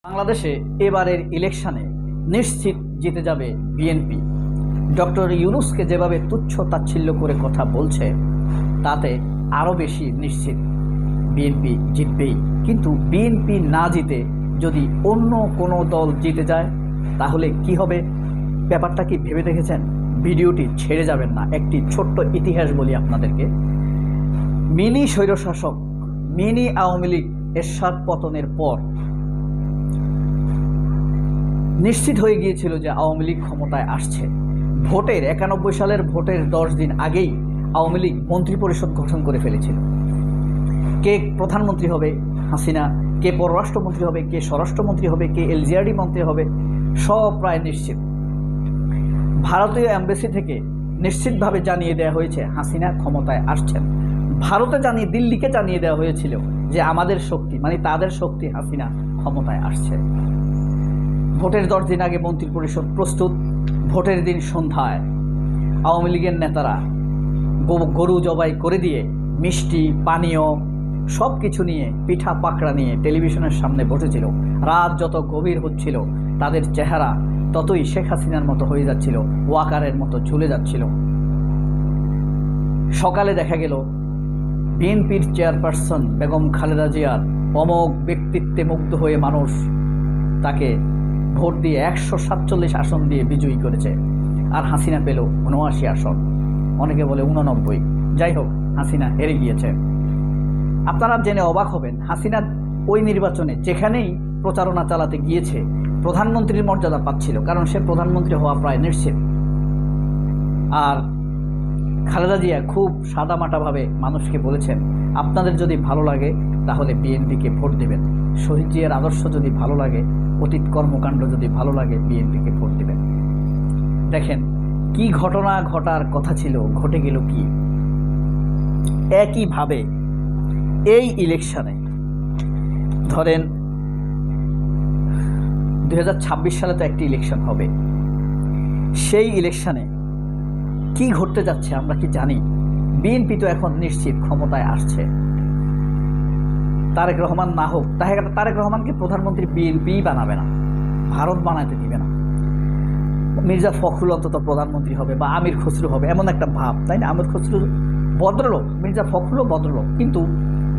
বাংলাদেশে এবারের ইলেকশনে নিশ্চিত জিতে যাবে বিএনপি। ডক্টর ইউনূসকে যেভাবে তুচ্ছ তাচ্ছিল্য করে কথা বলছে তাতে আরও বেশি নিশ্চিত বিএনপি জিতবেই। কিন্তু বিএনপি না জিতে যদি অন্য কোনো দল জিতে যায় তাহলে কি হবে, ব্যাপারটা কি ভেবে দেখেছেন? ভিডিওটি ছেড়ে যাবেন না। একটি ছোট্ট ইতিহাস বলি আপনাদেরকে। মিনি স্বৈরশাসক, মিনি আওয়ামী লীগ এরশাদ পতনের পর নিশ্চিত হয়ে গিয়েছিল যে আওয়ামী লীগ ক্ষমতায় আসছে। ভোটের 91 সালের ভোটের 10 দিন আগেই আওয়ামী লীগ মন্ত্রিপরিষদ গঠন করে ফেলেছিল। কে প্রধানমন্ত্রী হবে হাসিনা, কে পররাষ্ট্রমন্ত্রী হবে, কে স্বরাষ্ট্রমন্ত্রী হবে, কে এলজিআরডি মন্ত্রী হবে, সব প্রায় নিশ্চিত। ভারতীয় এমবেসি থেকে নিশ্চিতভাবে জানিয়ে দেওয়া হয়েছে হাসিনা ক্ষমতায় আসছেন। দিল্লিকে জানিয়ে দেওয়া হয়েছিল যে আমাদের শক্তি মানে তাদের শক্তি হাসিনা ক্ষমতায় আসছে। ভোটের 10 দিন আগে মন্ত্রিপরিষদ প্রস্তুত। ভোটের দিন সন্ধ্যায় আওয়ামী লীগের নেতারা গরু জবাই করে দিয়ে মিষ্টি পানীয় সব কিছু নিয়ে, পিঠা পাকড়া নিয়ে টেলিভিশনের সামনে বসেছিল। রাত যত গভীর হচ্ছিল তাদের চেহারা ততই শেখ হাসিনার মতো হয়ে যাচ্ছিল, ওয়াকারের মতো ঝুলে যাচ্ছিল। সকালে দেখা গেল বিএনপির চেয়ারপারসন বেগম খালেদা জিয়ার অমোঘ ব্যক্তিত্বে মুগ্ধ হয়ে মানুষ তাকে ভোট দিয়ে 147 আসন দিয়ে বিজয়ী করেছে। আর হাসিনা পেল 79 আসন, অনেকে বলে 89। যাই হোক, হাসিনা হেরে গিয়েছে। আপনারা জেনে অবাক হবেন, হাসিনা ওই নির্বাচনে যেখানেই প্রচারণা চালাতে গিয়েছে প্রধানমন্ত্রীর মর্যাদা পাচ্ছিল, কারণ সে প্রধানমন্ত্রী হওয়া প্রায় নিশ্চিত। আর খালেদা জিয়া খুব সাদামাটাভাবে মানুষকে বলেছেন, আপনাদের যদি ভালো লাগে তাহলে বিএনপিকে ভোট দেবেন। শহীদ জিয়ার আদর্শ যদি ভালো লাগে, অতীত কর্মকাণ্ড যদি ভালো লাগে, বিএনপিকে ভোট দেবেন। দেখেন কি ঘটনা ঘটার কথা ছিল, ঘটে গেল কি। একইভাবে এই ইলেকশনে ধরেন 2026 সালে তো একটি ইলেকশন হবে। সেই ইলেকশনে কি ঘটতে যাচ্ছে আমরা কি জানি? বিএনপি তো এখন নিশ্চিত ক্ষমতায় আসছে। তারেক রহমান না হোক, তারেক রহমানকে প্রধানমন্ত্রী বিএনপি বানাবে না, ভারত বানাতে দিবে না। মির্জা ফখরুল অন্তত প্রধানমন্ত্রী হবে বা আমির খসরু হবে, এমন একটা ভাব, তাই না? আমির খসরু ভদ্রলোক, মির্জা ফখরুলও ভদ্রলোক, কিন্তু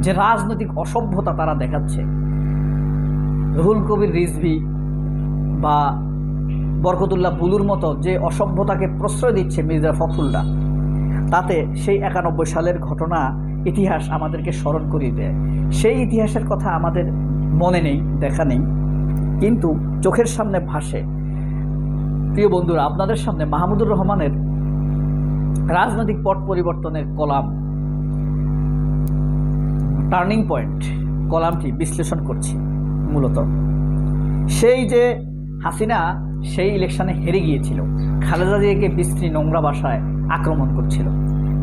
যে রাজনৈতিক অসভ্যতা তারা দেখাচ্ছে, রুহুল কবির রিজভী বা বরকতুল্লাহ বুলুর মতো যে অসভ্যতাকে প্রশ্রয় দিচ্ছে মির্জা ফখরুলরা, তাতে সেই 91 সালের ঘটনা ইতিহাস আমাদেরকে স্মরণ করিয়ে দেয়। সেই ইতিহাসের কথা আমাদের মনে নেই, দেখা নেই, কিন্তু চোখের সামনে ভাসে। প্রিয় বন্ধুরা, আপনাদের সামনে মাহমুদুর রহমানের রাজনৈতিক পট পরিবর্তনের কলাম টার্নিং পয়েন্ট কলামটি বিশ্লেষণ করছি। মূলত সেই যে হাসিনা সেই ইলেকশনে হেরে গিয়েছিল, খালেদা জিয়াকে বিশ্রী নোংরা ভাষায় আক্রমণ করছিল,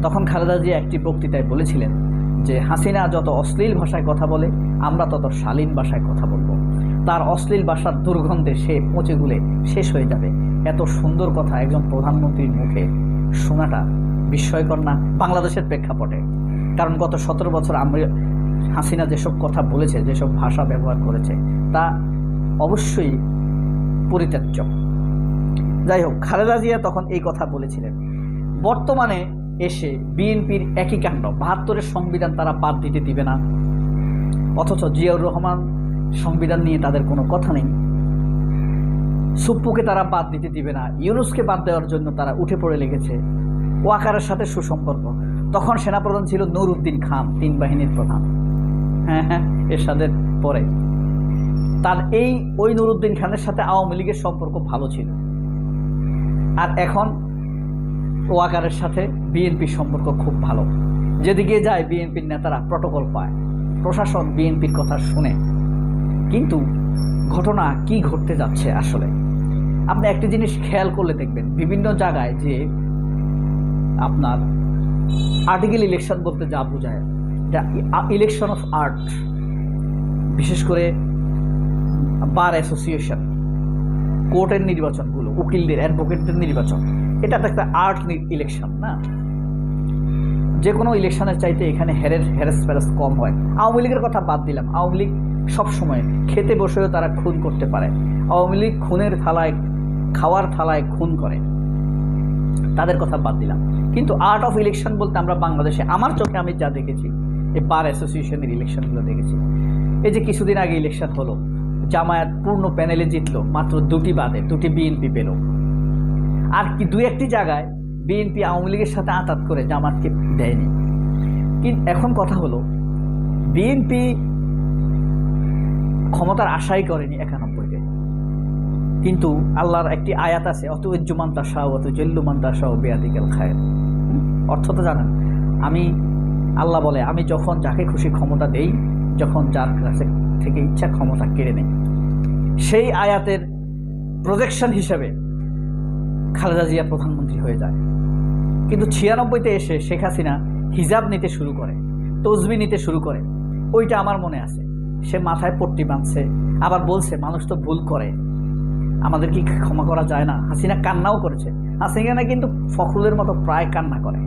তখন খালেদা জিয়া একটি বক্তৃতায় বলেছিলেন যে হাসিনা যত অশ্লীল ভাষায় কথা বলে আমরা তত শালীন ভাষায় কথা বলবো, তার অশ্লীল ভাষার দুর্গন্ধে সে পচে গুলে শেষ হয়ে যাবে। এত সুন্দর কথা একজন প্রধানমন্ত্রীর মুখে শোনাটা বিস্ময়কর না বাংলাদেশের প্রেক্ষাপটে? কারণ গত 17 বছর হাসিনা যেসব কথা বলেছে, যেসব ভাষা ব্যবহার করেছে, তা অবশ্যই পরিত্যাজ্য। যাই হোক, খালেদা জিয়া তখন এই কথা বলেছিলেন। বর্তমানে এসে বিএনপির একই কাণ্ড, 72-এর সংবিধান তারা বাদ দিতে দিবে না, অথচ জিয়াউর রহমান সংবিধান নিয়ে তাদের কোনো কথা নেই। সুপ্পুকে তারা বাদ দিতে দিবে না, ইউনূসকে বাদ দেওয়ার জন্য তারা উঠে পড়ে লেগেছে। ওয়াকারের সাথে সুসম্পর্ক। তখন সেনাপ্রধান ছিল নূর উদ্দিন খান, 3 বাহিনীর প্রধান, হ্যাঁ এরশাদের পরে। তার ওই নূর উদ্দিন খানের সাথে আওয়ামী লীগের সম্পর্ক ভালো ছিল। আর এখন ওয়াকারের সাথে বিএনপির সম্পর্ক খুব ভালো। যেদিকে যায় বিএনপির নেতারা প্রটোকল পায়, প্রশাসন বিএনপির কথা শুনে। কিন্তু ঘটনা কি ঘটতে যাচ্ছে আসলে আপনি একটি জিনিস খেয়াল করলে দেখবেন, বিভিন্ন জায়গায় যে আপনার আর্টিকেল ইলেকশন বলতে যা বোঝায়, ইলেকশন অফ আর্ট, বিশেষ করে বার অ্যাসোসিয়েশন, কোর্টের নির্বাচনগুলো, উকিলদের, অ্যাডভোকেটদের নির্বাচন, এটা তো একটা আর্ট ইলেকশন না? যে কোনো ইলেকশনের চাইতে এখানে হ্যারাস কম হয়। আওয়ামী লীগের কথা বাদ দিলাম, আওয়ামী লীগ সব সময় খেতে বসেও তারা খুন করতে পারে। আওয়ামী লীগ খুনের থালায়, খাওয়ার থালায় খুন করে, তাদের কথা বাদ দিলাম। কিন্তু আর্ট অফ ইলেকশন বলতে আমরা বাংলাদেশে, আমার চোখে আমি যা দেখেছি, এই বার অ্যাসোসিয়েশনের ইলেকশনগুলো দেখেছি। এই যে কিছুদিন আগে ইলেকশন হলো, জামায়াত পূর্ণ প্যানেলে জিতলো, মাত্র 2টি বাদে 2টি বিএনপি পেল। আর কি 2-1টি জায়গায় বিএনপি আওয়ামী লীগের সাথে আঁতাত করে জামাতকে দেয়নি। কিন্তু এখন কথা হলো, বিএনপি ক্ষমতার আশাই করেনি 91-তে, কিন্তু আল্লাহর একটি আয়াত আছে, অত উজ্জুমান তাশাও অত জল্লুমান তাশাও বেয়াদিকাল খায়ের। অর্থ তো জানেন, আল্লাহ বলে আমি যখন যাকে খুশি ক্ষমতা দেই, যখন যার কাছে থেকে ইচ্ছা ক্ষমতা কেড়ে নেই। সেই আয়াতের প্রজেকশন হিসেবে খালেদা জিয়া প্রধানমন্ত্রী হয়ে যায়। কিন্তু 96-তে এসে শেখ হাসিনা হিজাব নিতে শুরু করে, তসবি নিতে শুরু করে। ওইটা আমার মনে আছে। সে মাথায় পট্টি বাঁধছে, আবার বলছে মানুষ তো ভুল করে, আমাদের কি ক্ষমা করা যায় না। হাসিনা কান্নাও করেছে। হাসিনা কিন্তু ফখরুলের মতো প্রায় কান্না করে,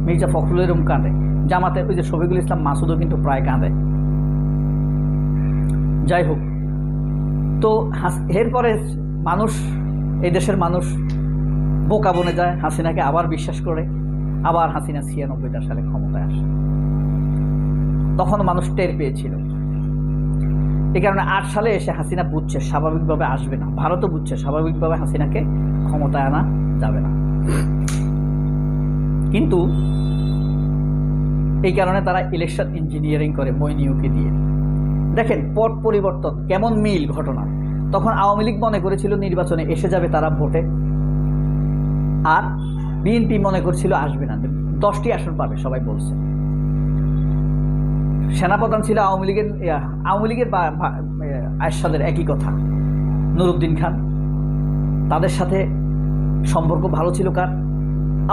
মির্জা ফখরুলের কাঁদে, জামাতের ওই যে শফিকুল ইসলাম মাসুদও কিন্তু প্রায় কাঁদে। যাই হোক, তো এরপরে মানুষ, এই দেশের মানুষ বোকা বনে যায়, হাসিনাকে আবার বিশ্বাস করে, আবার হাসিনা 96 সালে ক্ষমতায় আসে। তখন মানুষ টের পেয়েছিল। এই কারণে 8 সালে এসে হাসিনা বুঝছে স্বাভাবিকভাবে আসবে না, ভারতও বুঝছে স্বাভাবিকভাবে হাসিনাকে ক্ষমতায় আনা যাবে না। কিন্তু এই কারণে তারা ইলেকশন ইঞ্জিনিয়ারিং করে মইনিউকে দিয়ে। দেখেন পট পরিবর্তন, কেমন মিল ঘটনা। তখন আওয়ামী লীগ মনে করেছিল নির্বাচনে এসে যাবে তারা ভোটে, আর বিএনপি মনে করছিল আসবে না, 10টি আসন পাবে সবাই বলছে। সেনাপ্রধান ছিল আওয়ামী লীগের আয়শাদের একই কথা, নুরুদ্দিন খান। তাদের সাথে সম্পর্ক ভালো ছিল কার?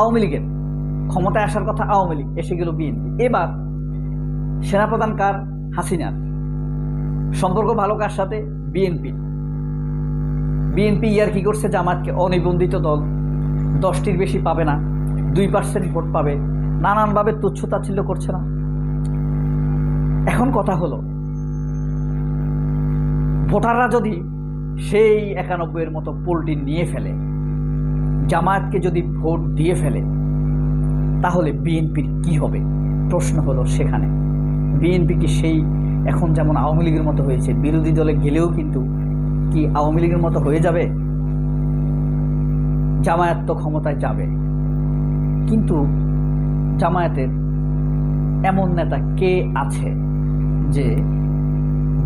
আওয়ামী লীগের। ক্ষমতায় আসার কথা আওয়ামী লীগ, এসে গেল বিএনপি। এবার সেনাপ্রধান কার? হাসিনার। সম্পর্ক ভালো কার সাথে? বিএনপি। বিএনপি ইয়ার কি করছে জামাতকে, অনিবন্ধিত দল, 10টির বেশি পাবে না, 2% ভোট পাবে, নানানভাবে তুচ্ছ-তাচ্ছিল্য করছে না। এখন কথা হলো, ভোটাররা যদি সেই 91-এর মতো পোলটি নিয়ে ফেলে, জামায়াতকে যদি ভোট দিয়ে ফেলে, তাহলে বিএনপির কি হবে? প্রশ্ন হলো সেখানে। বিএনপি কি সেই এখন যেমন আওয়ামী লীগের মতো হয়েছে, বিরোধী দলে গেলেও কিন্তু কি আওয়ামী লীগের মতো হয়ে যাবে? জামায়াত তো ক্ষমতায় যাবে, কিন্তু জামায়াতের এমন নেতা কে আছে যে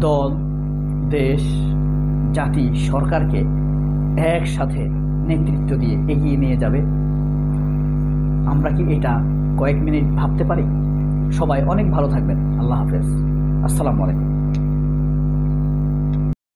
দল, দেশ, জাতি, সরকারকে একসাথে নেতৃত্ব দিয়ে এগিয়ে নিয়ে যাবে? আমরা কি এটা কয়েক মিনিট ভাবতে পারি? সবাই অনেক ভালো থাকবেন। আল্লাহ হাফেজ। আসসালামু আলাইকুম।